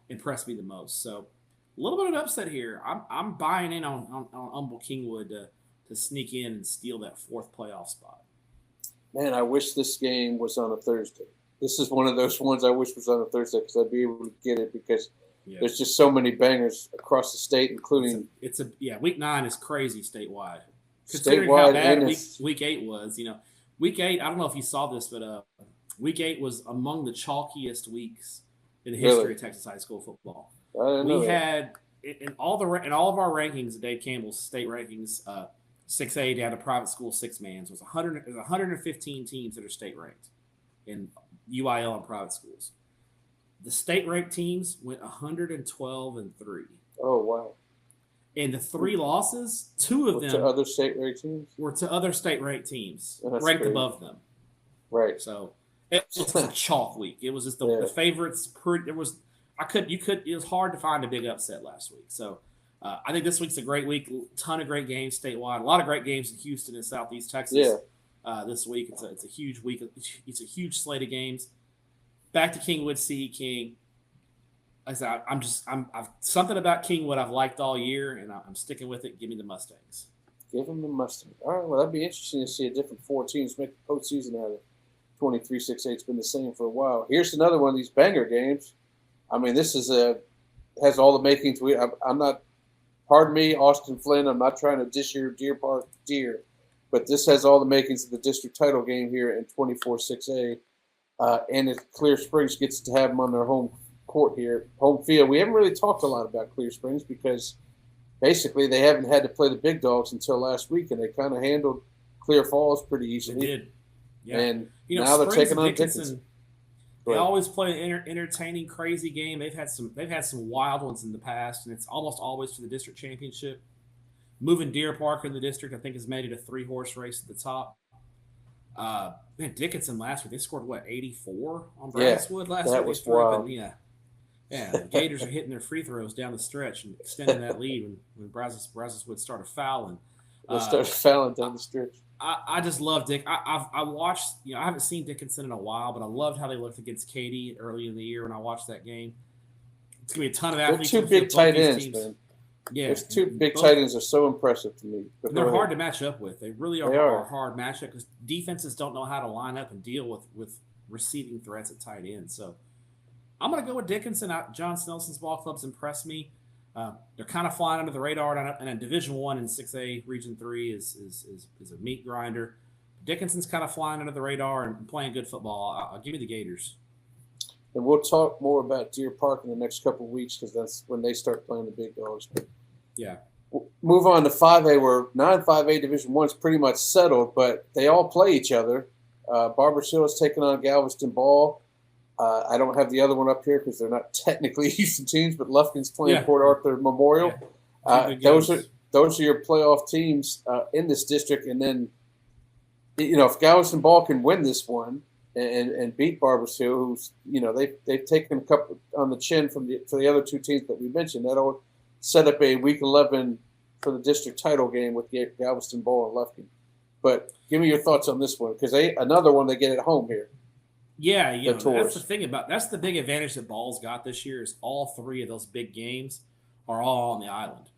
impressed me the most. So a little bit of an upset here. I'm buying in on Humble Kingwood to sneak in and steal that 4th playoff spot. Man, I wish this game was on a Thursday. This is one of those ones I wish was on a Thursday because I'd be able to get it because there's just so many bangers across the state, including Week 9 is crazy statewide. Considering how bad week 8 was, Week 8. I don't know if you saw this, but Week 8 was among the chalkiest weeks in the history of Texas high school football. We had in all of our rankings, Dave Campbell's state rankings, 6A down to private school 6-man. So there's 115 teams that are state ranked in UIL and private schools. The state ranked teams went 112-3. Oh wow! And the 3 losses, 2 of them to other state-ranked teams. Were to other state-ranked teams ranked crazy. above them. Right. So it was a chalk week. It was just the favorites. It was hard to find a big upset last week. So I think this week's a great week. Ton of great games statewide. A lot of great games in Houston and Southeast Texas. This week it's a huge week. It's a huge slate of games. Back to Kingwood, CE King. Like I said, I've something about Kingwood I've liked all year, and I'm sticking with it. Give me the Mustangs. Give them the Mustangs. All right. Well, that'd be interesting to see a different 4 teams make the postseason out of it. 23-6-8. It's been the same for a while. Here's another one of these banger games. I mean, this has all the makings. I'm not. Pardon me, Austin Flynn. I'm not trying to dish your Deer Park deer, but this has all the makings of the district title game here in 24-6A. And Clear Springs gets to have them on their home court here, home field. We haven't really talked a lot about Clear Springs because basically they haven't had to play the big dogs until last week, and they kind of handled Clear Falls pretty easily. They did. Yeah. And now they're taking on Dickinson. They always play an entertaining, crazy game. They've had some wild ones in the past, and it's almost always for the district championship. Moving Deer Park in the district, I think, has made it a 3-horse race at the top. Man, Dickinson last week, they scored 84 on Brazoswood last week. That was wild. Yeah, the Gators are hitting their free throws down the stretch and extending that lead when Brazoswood started fouling. They started fouling down the stretch. I just love Dick. I watched, I haven't seen Dickinson in a while, but I loved how they looked against Katy early in the year when I watched that game. It's going to be a ton of athletes. They're 2 big tight ends, man. Yeah. Those 2 big tight ends are so impressive to me. They're hard to match up with. They really are a hard matchup because defenses don't know how to line up and deal with receiving threats at tight end. So I'm going to go with Dickinson. John Snelson's ball clubs impressed me. They're kind of flying under the radar, and a Division I and 6A Region 3 is a meat grinder. Dickinson's kind of flying under the radar and playing good football. I'll give you the Gators. And we'll talk more about Deer Park in the next couple of weeks because that's when they start playing the big dogs. But yeah. We'll move on to 5A, where 9-5A Division I is pretty much settled, but they all play each other. Barbers Hill is taking on Galveston Ball. I don't have the other one up here because they're not technically Houston teams, but Lufkin's playing Port Arthur Memorial. Yeah. Those are your playoff teams in this district. And then, if Galveston Ball can win this one and beat Barbers Hill, who's they've taken a couple on the chin for the other 2 teams that we mentioned, that'll set up a Week 11 for the district title game with Galveston Ball and Lufkin. But give me your thoughts on this one because another one they get at home here. Yeah, that's the thing that's the big advantage that Ball's got this year is all 3 of those big games are all on the island.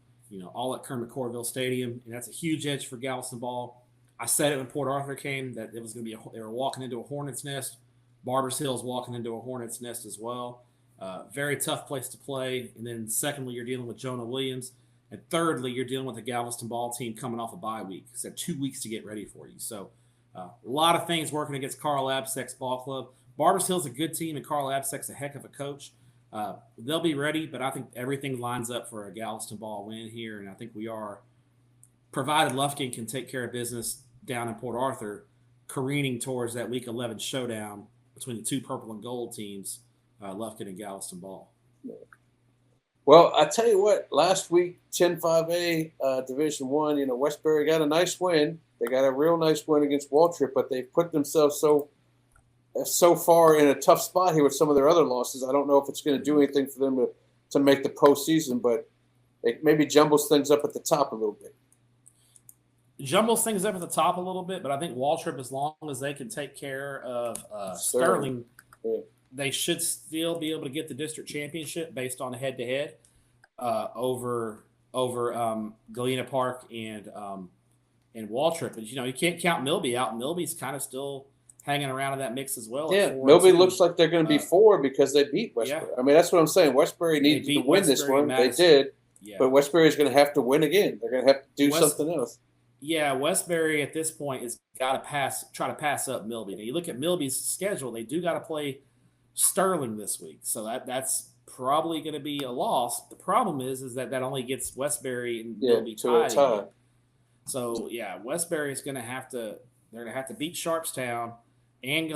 All at Kermit Corville Stadium, and that's a huge edge for Galveston Ball. I said it when Port Arthur came that it was going to be they were walking into a hornet's nest. Barbers Hill's walking into a hornet's nest as well. Very tough place to play. And then secondly, you're dealing with Jonah Williams, and thirdly, you're dealing with the Galveston Ball team coming off a bye week. It's had 2 weeks to get ready for you. So. A lot of things working against Carl Absek's ball club. Barbers Hill's a good team, and Carl Absek's a heck of a coach. They'll be ready, but I think everything lines up for a Galveston Ball win here, and I think we are, provided Lufkin can take care of business down in Port Arthur, careening towards that Week 11 showdown between the 2 purple and gold teams, Lufkin and Galveston Ball. Well, I tell you what, last week, 10-5A Division I, Westbury got a nice win. They got a real nice win against Waltrip, but they've put themselves so far in a tough spot here with some of their other losses. I don't know if it's going to do anything for them to make the postseason, but it maybe jumbles things up at the top a little bit. Jumbles things up at the top a little bit, but I think Waltrip, as long as they can take care of Sterling, they should still be able to get the district championship based on a head-to-head over Galena Park and Waltrip. But, you can't count Milby out. Milby's kind of still hanging around in that mix as well. Yeah, Milby looks like they're going to be 4 because they beat Westbury. Yeah. I mean, that's what I'm saying. Westbury needs to win this one. They did. Yeah. But Westbury's going to have to win again. They're going to have to do something else. Yeah, Westbury at this point has got to try to pass up Milby. Now, you look at Milby's schedule, they do got to play Sterling this week. So that's probably going to be a loss. The problem is that only gets Westbury and Milby tied again. So, Westbury is going to have to – they're going to have to beat Sharpstown and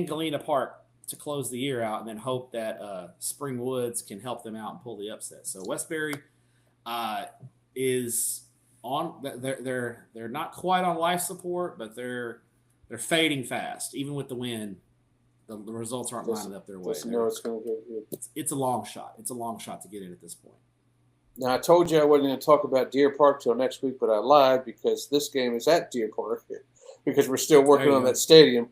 Galena Park to close the year out and then hope that Spring Woods can help them out and pull the upset. So, Westbury is on. They're not quite on life support, but they're fading fast. Even with the win, the results aren't lining up their way. No, it's going to get good. It's a long shot. It's a long shot to get in at this point. Now, I told you I wasn't going to talk about Deer Park till next week, but I lied because this game is at Deer Park because we're still working on that stadium.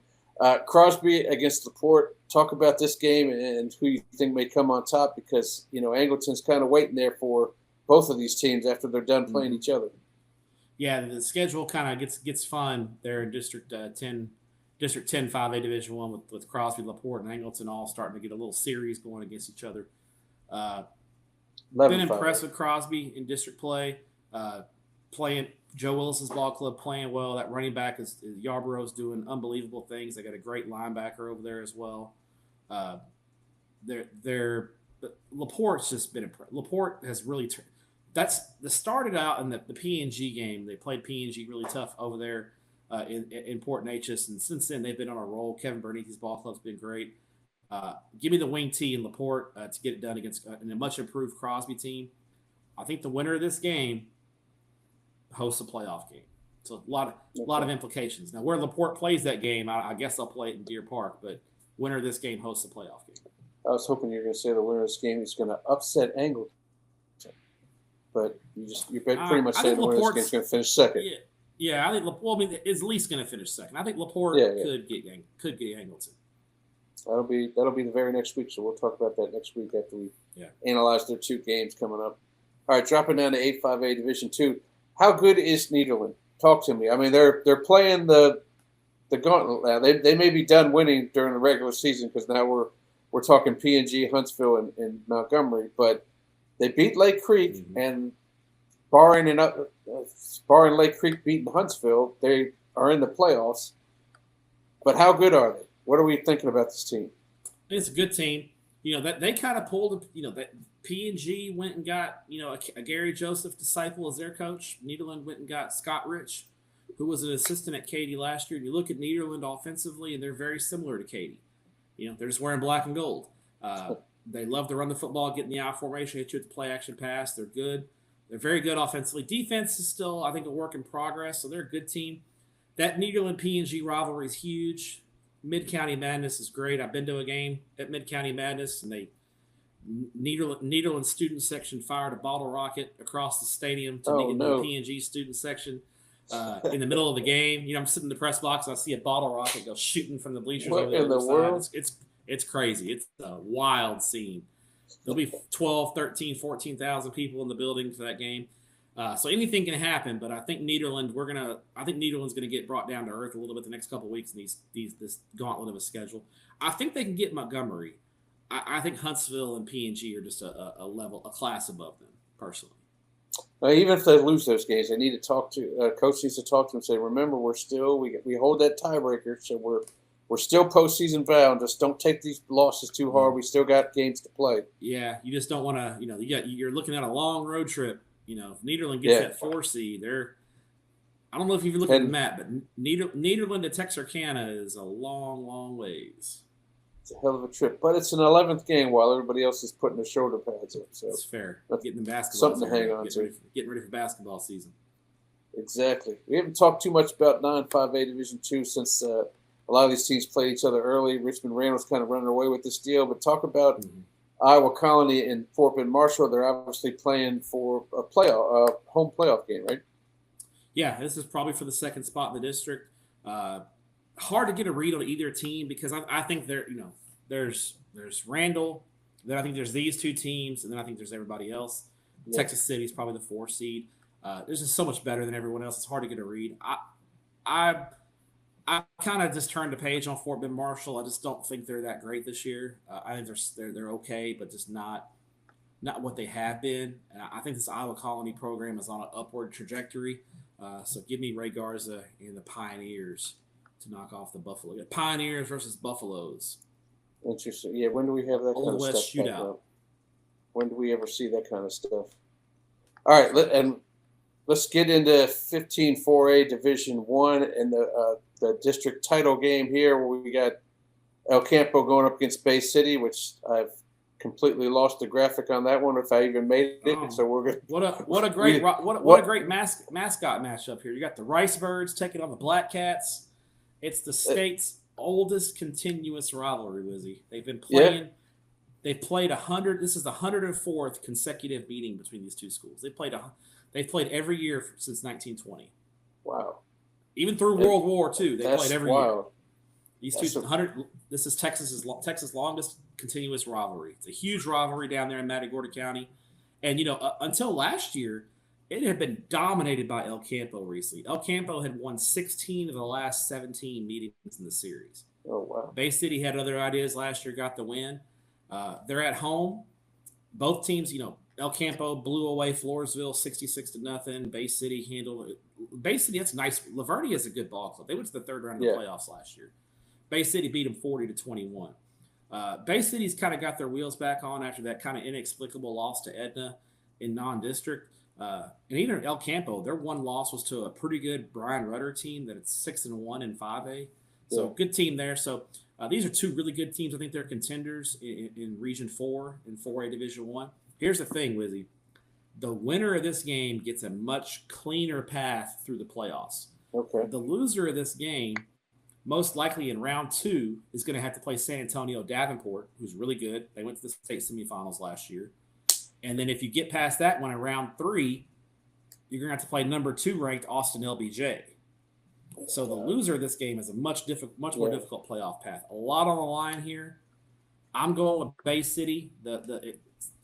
Crosby against LaPorte. Talk about this game and who you think may come on top because, Angleton's kind of waiting there for both of these teams after they're done playing each other. Yeah, the schedule kind of gets fun there in District 10, 5A Division 1 with Crosby, LaPorte, and Angleton all starting to get a little series going against each other. Been impressed with Crosby in district play, playing Joe Willis's ball club, playing well. That running back is Yarborough's doing unbelievable things. They got a great linebacker over there as well. LaPorte's just been impressed. LaPorte has really started out in the P&G game. They played P&G really tough over there in Port Neches, and since then they've been on a roll. Kevin Bernethi's ball club's been great. Give me the wing T in LaPorte to get it done against a much improved Crosby team. I think the winner of this game hosts a playoff game. So a lot of implications. Now, where LaPorte plays that game, I guess they'll play it in Deer Park, but winner of this game hosts a playoff game. I was hoping you were going to say the winner of this game is going to upset Angleton. But you pretty much said the winner of this game is going to finish second. Yeah, I think LaPorte is at least going to finish second. I think LaPorte could get Angleton. That'll be the very next week, so we'll talk about that next week after we analyze their two games coming up. All right, dropping down to 8-5A Division 2. How good is Nederland? Talk to me. I mean, they're playing the gauntlet now. They may be done winning during the regular season because now we're talking P&G, Huntsville, and Montgomery, but they beat Lake Creek, and barring Lake Creek beating Huntsville, they are in the playoffs. But how good are they? What are we thinking about this team? It's a good team. That they kind of pulled. That P&G went and got a Gary Joseph disciple as their coach. Nederland went and got Scott Rich, who was an assistant at Katy last year. And you look at Nederland offensively, and they're very similar to Katy. They're just wearing black and gold. They love to run the football, get in the I formation, hit you with the play action pass. They're good. They're very good offensively. Defense is still, I think, a work in progress. So they're a good team. That Nederland P&G rivalry is huge. Mid-County Madness is great. I've been to a game at Mid-County Madness, and Nederland student section fired a bottle rocket across the stadium to the P&G student section in the middle of the game. I'm sitting in the press box, and I see a bottle rocket go shooting from the bleachers over the other side. It's crazy. It's a wild scene. There'll be 12, 13, 14,000 people in the building for that game. So anything can happen, but I think Nederland's going to get brought down to earth a little bit the next couple of weeks in this gauntlet of a schedule. I think they can get Montgomery. I think Huntsville and P&G are just a class above them, personally. Even if they lose those games, they need to talk to coach needs to talk to them and say, remember, we hold that tiebreaker, so we're still postseason bound. Just don't take these losses too hard. We still got games to play. Yeah, you just don't want to. You're looking at a long road trip. If Nederland gets that 4 seed, I don't know if you've looked at the map, but Nederland to Texarkana is a long, long ways. It's a hell of a trip, but it's an 11th game while everybody else is putting their shoulder pads up. So it's fair. Getting the basketball something to hang on to. Getting ready for basketball season. Exactly. We haven't talked too much about 9-5A Division 2 since a lot of these teams played each other early. Richmond Randall's kind of running away with this deal, but talk about Iowa Colony and Fort Bend Marshall. They're obviously playing for a home playoff game, right? Yeah, this is probably for the second spot in the district. Hard to get a read on either team because I think there's Randall, then I think there's these two teams, and then I think there's everybody else. Yeah. Texas City is probably the 4 seed. This is so much better than everyone else. It's hard to get a read. I kind of just turned the page on Fort Bend Marshall. I just don't think they're that great this year. I think they're okay, but just not what they have been. And I think this Iowa Colony program is on an upward trajectory. So give me Ray Garza and the Pioneers to knock off the Buffalo. Pioneers versus Buffaloes. Interesting. Yeah, when do we have that Old kind of West stuff? Shootout. When do we ever see that kind of stuff? All right, and let's get into 15-4A Division 1 and the district title game here where we got El Campo going up against Bay City, which I've completely lost the graphic on that one, if I even made it. Oh, So we're gonna what a great what a great mascot matchup here. You got the Rice Birds taking on the Black Cats. It's the state's oldest continuous rivalry, Wizzy. They've been playing. Yeah. They've played 100. This is the 104th consecutive meeting between these two schools. They've played every year since 1920. Wow. Even through World War II, they played every year. These two 100. This is Texas longest continuous rivalry. It's a huge rivalry down there in Matagorda County, and until last year, it had been dominated by El Campo recently. El Campo had won 16 of the last 17 meetings in the series. Oh, wow. Bay City had other ideas last year, got the win. They're at home. Both teams, El Campo blew away Floresville 66-0. Bay City handled it. Bay City, that's nice. Lavernia is a good ball club. They went to the third round of the playoffs last year. Bay City beat them 40-21. Bay City's kind of got their wheels back on after that kind of inexplicable loss to Edna in non-district. And even El Campo, their one loss was to a pretty good Brian Rudder team that it's 6-1 in 5A. So good team there. So these are two really good teams. I think they're contenders in Region 4 in 4A Division 1. Here's the thing, Wizzy. The winner of this game gets a much cleaner path through the playoffs. Okay. The loser of this game, most likely in round 2, is going to have to play San Antonio Davenport, who's really good. They went to the state semifinals last year. And then if you get past that one in round 3, you're going to have to play number 2 ranked Austin LBJ. So the loser of this game is a much more difficult playoff path. A lot on the line here. I'm going with Bay City. The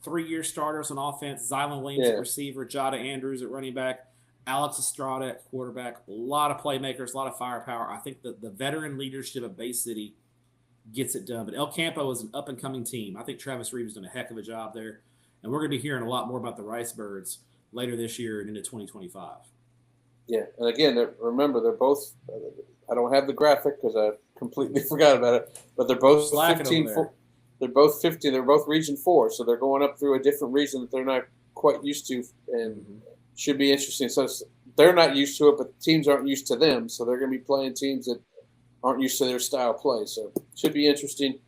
3-year starters on offense: Zylan Williams at receiver, Jada Andrews at running back, Alex Estrada at quarterback. A lot of playmakers, a lot of firepower. I think the veteran leadership of Bay City gets it done. But El Campo is an up-and-coming team. I think Travis Reeves has done a heck of a job there. And we're going to be hearing a lot more about the Rice Birds later this year and into 2025. Yeah, and again, remember, they're both I don't have the graphic because I completely forgot about it, but they're both 15. They're both 50. They're both Region 4, so they're going up through a different region that they're not quite used to, and should be interesting. So they're not used to it, but teams aren't used to them, so they're going to be playing teams that aren't used to their style play. So it should be interesting.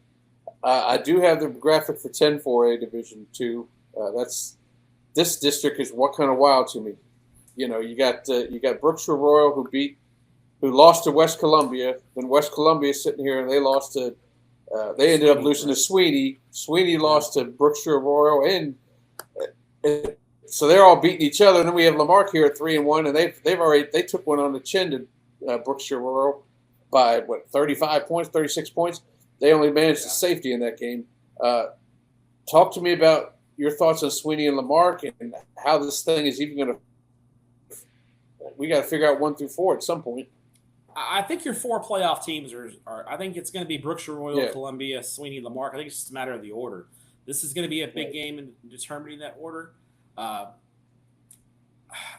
I do have the graphic for 10-4A Division 2. This district is what kind of wild to me. You got Brookshire Royal who lost to West Columbia. Then West Columbia is sitting here and they lost to. They ended up losing to Sweeney. Sweeney lost to Brookshire Royal, and so they're all beating each other. And then we have Lamarck here at 3-1, and they took one on the chin to Brookshire Royal by 35 points, 36 points. They only managed the safety in that game. Talk to me about your thoughts on Sweeney and Lamarck and how this thing is even going to. We got to figure out 1 through 4 at some point. I think your 4 playoff teams are I think it's going to be Brookshire Royal, Columbia, Sweeney, Lamarck. I think it's just a matter of the order. This is going to be a big game in determining that order.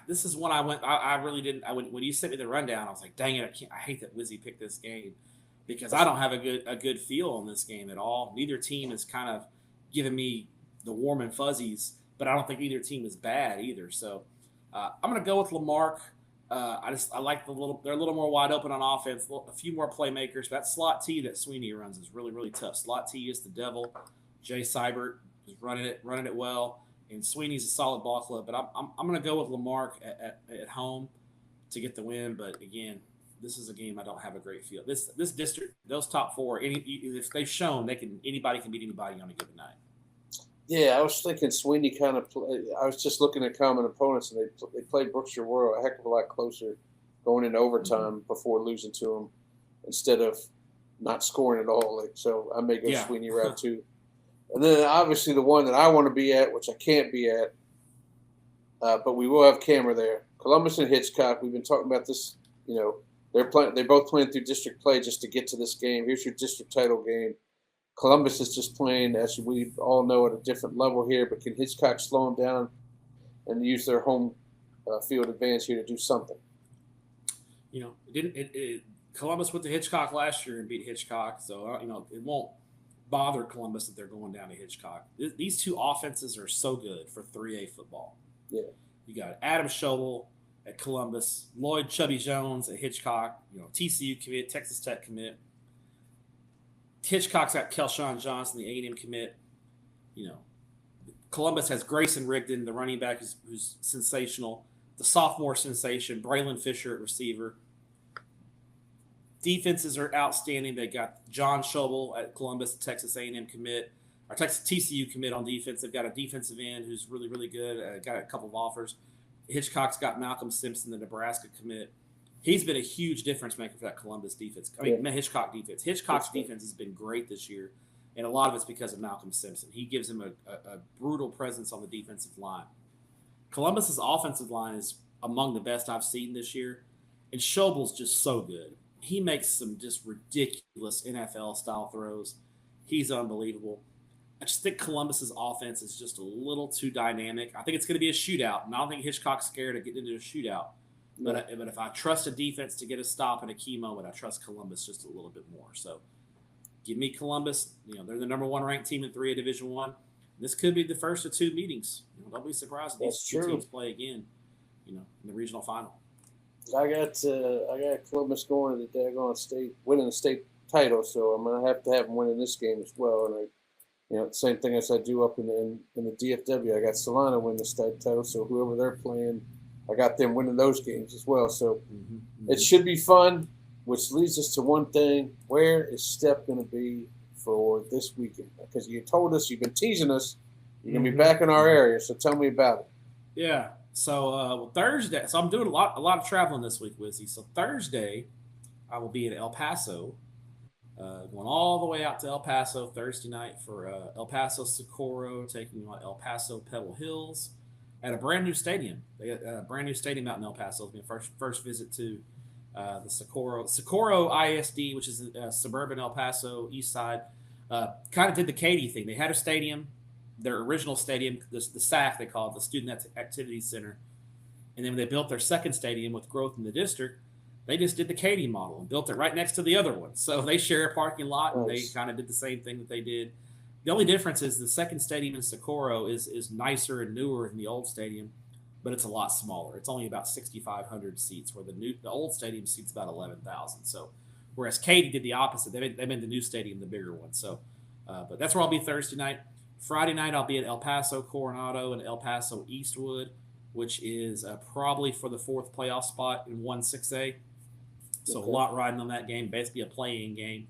This is one I really didn't. When you sent me the rundown, I was like, dang it, I hate that Wizzy picked this game because I don't have a good feel on this game at all. Neither team is kind of giving me the warm and fuzzies, but I don't think either team is bad either. So I'm going to go with Lamarck. I like they're a little more wide open on offense, a few more playmakers. That slot T that Sweeney runs is really, really tough. Slot T is the devil. Jay Seibert is running it well, and Sweeney's a solid ball club. But I'm going to go with Lamarck at home to get the win. But again, this is a game I don't have a great feel. This district, those top 4, if they've shown anybody can beat anybody on a given night. Yeah, I was thinking Sweeney kind of I was just looking at common opponents, and they played Brookshire Royal a heck of a lot closer going into overtime before losing to them instead of not scoring at all. So I may go Sweeney route 2. And then obviously the one that I want to be at, which I can't be at, but we will have camera there. Columbus and Hitchcock. We've been talking about this. They're both playing through district play just to get to this game. Here's your district title game. Columbus is just playing, as we all know, at a different level here, but can Hitchcock slow them down and use their home field advantage here to do something? Columbus went to Hitchcock last year and beat Hitchcock, so it won't bother Columbus that they're going down to Hitchcock. These two offenses are so good for 3A football. Yeah, you got Adam Schobel at Columbus, Lloyd Chubby Jones at Hitchcock. TCU commit, Texas Tech commit. Hitchcock's got Kelshawn Johnson, the A&M commit. Columbus has Grayson Rigdon, the running back, who's sensational. The sophomore sensation, Braylon Fisher at receiver. Defenses are outstanding. They got John Schobel at Columbus, Texas A&M commit, or Texas TCU commit on defense. They've got a defensive end who's really, really good. Got a couple of offers. Hitchcock's got Malcolm Simpson, the Nebraska commit. He's been a huge difference maker for that Columbus defense. Hitchcock defense. Hitchcock's defense has been great this year, and a lot of it's because of Malcolm Simpson. He gives him a brutal presence on the defensive line. Columbus's offensive line is among the best I've seen this year, and Schobel's just so good. He makes some just ridiculous NFL-style throws. He's unbelievable. I just think Columbus's offense is just a little too dynamic. I think it's going to be a shootout, and I don't think Hitchcock's scared of getting into a shootout. But if I trust a defense to get a stop in a key moment, I trust Columbus just a little bit more. So give me Columbus. They're the number one ranked team in 3A Division I. This could be the first of two meetings. Don't be surprised if these two teams play again, in the regional final. I got Columbus going to the daggone state, winning the state title, so I'm gonna have to have them winning this game as well. And same thing as I do up in the DFW. I got Solana winning the state title, so whoever they're playing, I got them winning those games as well. So it should be fun, which leads us to one thing: where is Stepp going to be for this weekend? Because you told us, you've been teasing us, you're going to be back in our area. So tell me about it. Yeah. So Thursday. So I'm doing a lot of traveling this week, Wizzy. So Thursday, I will be in El Paso, going all the way out to El Paso Thursday night for El Paso Socorro taking on El Paso Pebble Hills at a brand new stadium. They got a brand new stadium out in El Paso. It's my first visit to the Socorro ISD, which is suburban El Paso east side. Kind of did the Katy thing. They had a stadium. Their original stadium, the SAC, they call it, the Student Activity Center. And then when they built their second stadium with growth in the district, they just did the Katy model and built it right next to the other one. So they share a parking lot, and they kind of did the same thing that they did. The only difference is the second stadium in Socorro is nicer and newer than the old stadium, but it's a lot smaller. It's only about 6,500 seats, where the old stadium seats about 11,000. So whereas Katy did the opposite. They made the new stadium the bigger one. So, but that's where I'll be Thursday night. Friday night, I'll be at El Paso Coronado and El Paso Eastwood, which is probably for the fourth playoff spot in 1-6A. So a lot riding on that game, basically a play-in game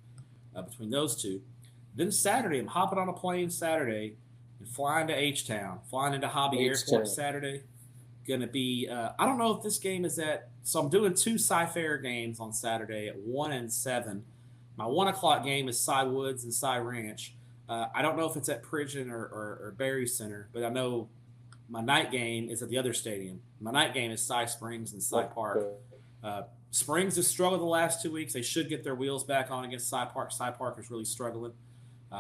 between those two. Then Saturday, I'm hopping on a plane Saturday and flying to H-Town, flying into Hobby Airport Saturday. Going to be, I don't know if this game is at, so I'm doing two Cy-Fair games on Saturday at 1 and 7. My 1 o'clock game is Cy Woods and Cy Ranch. I don't know if it's at Pridgeon or Berry Center, but I know my night game is at the other stadium. My night game is Cy Springs and Cy Park. Springs has struggled the last 2 weeks. They should get their wheels back on against Cy Park. Cy Park is really struggling.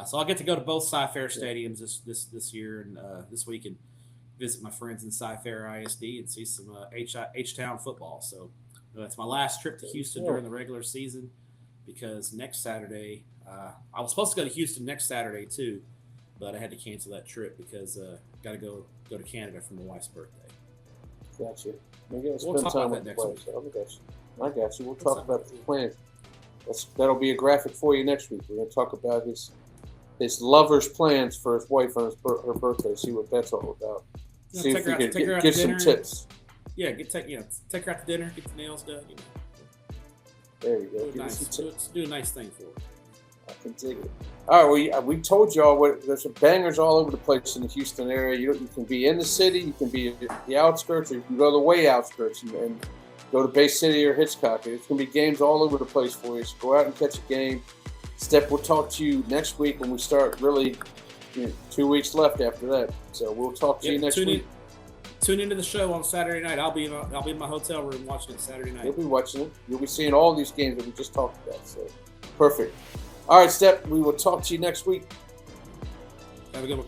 So I'll get to go to both Cy-Fair stadiums this year and this week and visit my friends in Cy-Fair ISD and see some H-Town football. So that's my last trip to Houston during the regular season, because next Saturday I was supposed to go to Houston next Saturday too, but I had to cancel that trip because got to go to Canada for my wife's birthday. Gotcha. We'll talk about that next week. I got you. We'll talk about the plans. That'll be a graphic for you next week. We're going to talk about his lover's plans for his wife on her birthday. See what that's all about. See if we can get some tips. Yeah, take her out to dinner, get the nails done. There you go. Do a nice thing for her. I can dig it. All right, we told y'all there's some bangers all over the place in the Houston area. You can be in the city, you can be at the outskirts, or you can go the way outskirts and go to Bay City or Hitchcock. There's going to be games all over the place for you. So go out and catch a game. Stepp, we'll talk to you next week when we start really 2 weeks left after that. So we'll talk to you next week. Tune into the show on Saturday night. I'll be in my hotel room watching it Saturday night. You'll be watching it. You'll be seeing all these games that we just talked about. So perfect. All right, Stepp, we will talk to you next week. Have a good one.